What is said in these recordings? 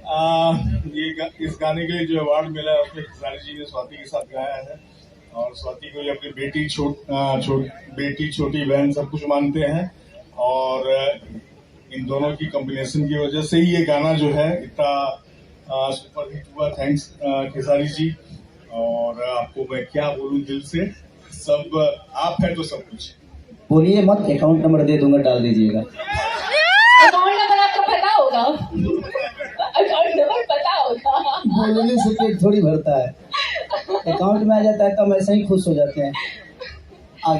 इस गाने के लिए जो अवार्ड मिला है उसमें खेसारी जी ने स्वाति के साथ गाया है और स्वाति को ये अपनी बेटी छोटी बहन सब कुछ मानते हैं और इन दोनों की कॉम्बिनेशन की वजह से ही ये गाना जो है इतना सुपर हिट हुआ। थैंक्स खेसारी जी। और आपको मैं क्या बोलूं, दिल से सब आप है तो सब कुछ। बोलिए मत, अकाउंट नंबर दे दूंगा, डाल दीजिएगा। अकाउंट नंबर आपको पता होगा? अकाउंट नंबर पता होगा? बोलने से पेट थोड़ी भरता है, अकाउंट में आ जाता है तो हम ऐसे ही खुश हो जाते हैं।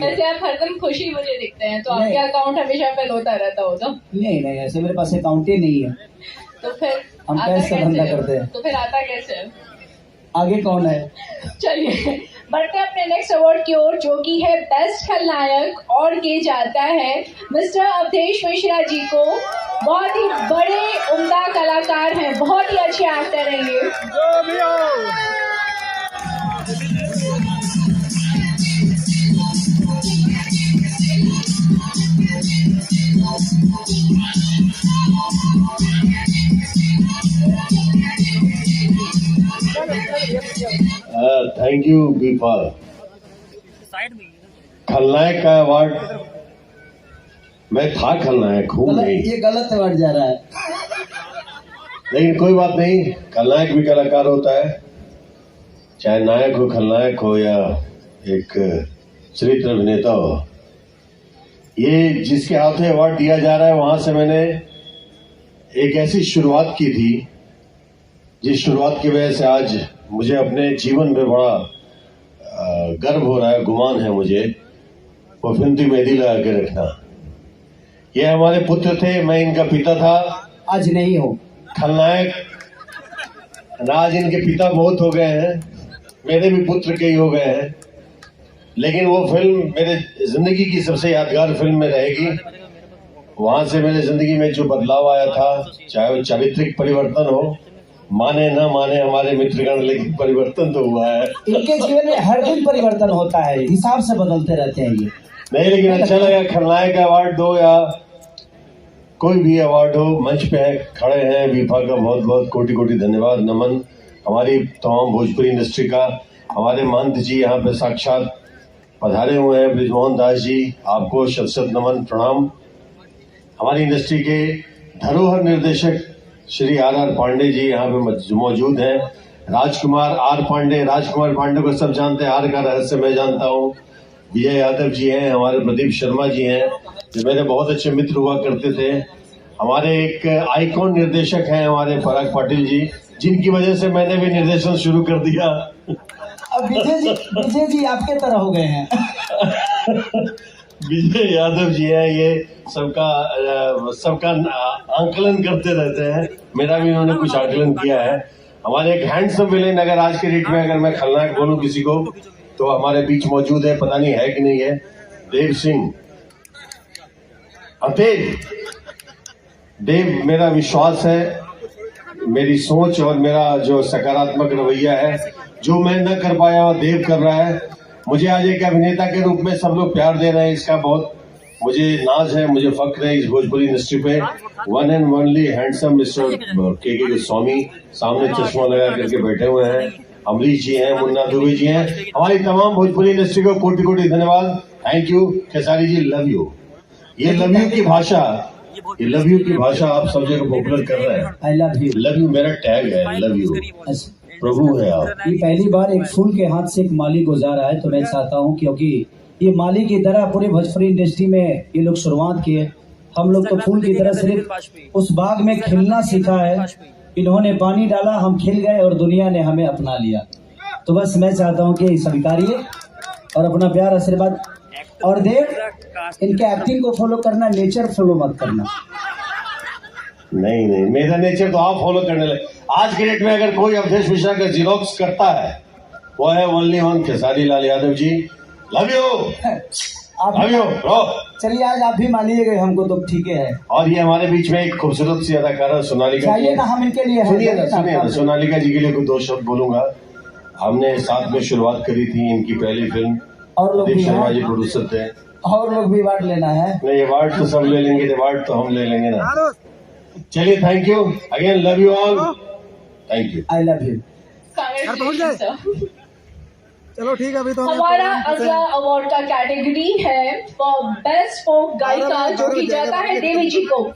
ऐसे आप हरदम खुशी मुझे दिखते हैं, तो आपका अकाउंट हमेशा फिल होता रहता होगा? नहीं नहीं, ऐसे मेरे पास अकाउंट ही नहीं है। तो फिर हम कैसे धंधा करते हैं? तो फिर आता कैसे है? आगे कौन है? चलिए बढ़ते हैं अपने नेक्स्ट अवार्ड की ओर, जो कि है बेस्ट खलनायक, और ये जाता है मिस्टर अवधेश मिश्रा जी को। बहुत ही बड़े उम्दा कलाकार हैं, बहुत ही अच्छे एक्टर हैं ये। थैंक यू बीपाल। खलनायक का अवार्ड, मैं था खलनायक हूँ नहीं, ये गलत अवार्ड जा रहा है। लेकिन कोई बात नहीं, खलनायक भी कलाकार होता है, चाहे नायक हो, खलनायक हो या एक चरित्र अभिनेता हो। ये जिसके हाथ में अवार्ड दिया जा रहा है, वहां से मैंने एक ऐसी शुरुआत की थी जिस शुरुआत की वजह से आज मुझे अपने जीवन में बड़ा गर्व हो रहा है, गुमान है मुझे। वो फिरती मेहंदी लगा के रखना। ये हमारे पुत्र थे, मैं इनका पिता था। आज नहीं हो खलनायक, आज इनके पिता बहुत हो गए हैं, मेरे भी पुत्र कई हो गए हैं, लेकिन वो फिल्म मेरे जिंदगी की सबसे यादगार फिल्म में रहेगी। वहां से मेरे जिंदगी में जो बदलाव आया था, चाहे वो चारित्रिक परिवर्तन हो, माने ना माने हमारे मित्रगण, लेकिन परिवर्तन तो हुआ है। इनके जीवन में हर दिन परिवर्तन होता है, हिसाब से बदलते रहते हैं ये। नहीं, लेकिन अच्छा लगा। खलनायक का अवार्ड दो या कोई भी अवार्ड हो, मंच पे है, खड़े हैं, विभा का बहुत बहुत कोटि कोटि धन्यवाद, नमन। हमारी तमाम भोजपुरी इंडस्ट्री का, हमारे महंत जी यहाँ पे साक्षात पधारे हुए हैं, ब्रिजमोहन दास जी, आपको शत शत नमन प्रणाम। हमारी इंडस्ट्री के धरोहर निर्देशक श्री आर पांडे जी यहाँ पे मौजूद हैं। राजकुमार पांडे को सब जानते हैं, आर का रहस्य मैं जानता हूँ। विजय यादव जी हैं, हमारे प्रदीप शर्मा जी हैं, जो मेरे बहुत अच्छे मित्र हुआ करते थे। हमारे एक आइकॉन निर्देशक हैं हमारे पराग पाटिल जी, जिनकी वजह से मैंने भी निर्देशन शुरू कर दिया। अब विजय जी आपके तरह हो गए हैं। विजय यादव जी हैं, ये सबका आंकलन करते रहते हैं, मेरा भी इन्होंने कुछ आंकलन किया है। हमारे एक हैंडसम विलेन, अगर आज के डेट में अगर मैं खलनायक बोलूं किसी को, तो हमारे बीच मौजूद है, पता नहीं है कि नहीं है, देव सिंह। देव मेरा विश्वास है, मेरी सोच और मेरा जो सकारात्मक रवैया है, जो मैं न कर पाया वो देव कर रहा है। मुझे आज एक अभिनेता के रूप में सब लोग प्यार दे रहे हैं, इसका बहुत मुझे नाज है, मुझे फक्र है इस भोजपुरी इंडस्ट्री पे। One and only handsome mister के गोस्वामी सामने चश्मा लगा करके बैठे हुए हैं, अमरीश जी हैं, मुन्ना दुबे जी हैं, हमारी तमाम भोजपुरी इंडस्ट्री को कोटि कोटि धन्यवाद। Thank you Khesari ji, love you. ये लव यू की भाषा, ये लव यू की भाषा आप सब जगह पॉपुलर कर रहे हैं। आई लव यू मेरा टैग है, लव यू, प्रभु है आप। ये पहली बार एक फूल के हाथ से एक माली गुजारा है, तो मैं चाहता हूँ, क्योंकि ये माली की तरह पूरे भोजपुरी इंडस्ट्री में ये लोग शुरुआत किए, हम लोग तो फूल की तरह सिर्फ उस बाग में खिलना सीखा है। इन्होंने पानी डाला, हम खिल गए और दुनिया ने हमें अपना लिया। तो बस मैं चाहता हूँ कि स्वीकारिए और अपना प्यार आशीर्वाद, और देव इनके एक्टिंग को फॉलो करना, नेचर फॉलो मत करना। नहीं, मेरा नेचर तो आप फॉलो करने लगे। आज के डेट में अगर कोई अवधेश मिश्रा का जीरोक्स करता है, वो है only one Khesari Lal Yadav ji. Love you, love you bro. चलिए आज आप भी मानिए गए हमको, तो ठीक है। और ये हमारे बीच में एक खूबसूरत सी अदाकारा सोनालिका जी, ना हम इनके लिए सुनिए सोनालिका जी के लिए कुछ दो शब्द बोलूंगा। हमने साथ में शुरुआत करी थी, इनकी पहली फिल्म, और लोग प्रदीप शर्मा जी प्रोड्यूसर थे, और लोग भी अवार्ड लेना है। नहीं, अवार्ड तो सब ले लेंगे, अवार्ड तो हम ले लेंगे ना। चलिए, thank you again, love you all. Thank you. I love you. Congratulations, sir. चलो ठीक है, अभी तो हमारा अगला अवार्ड का कैटेगरी है फॉर बेस्ट फोक गायिका, जो कि जाता है देवी जी को।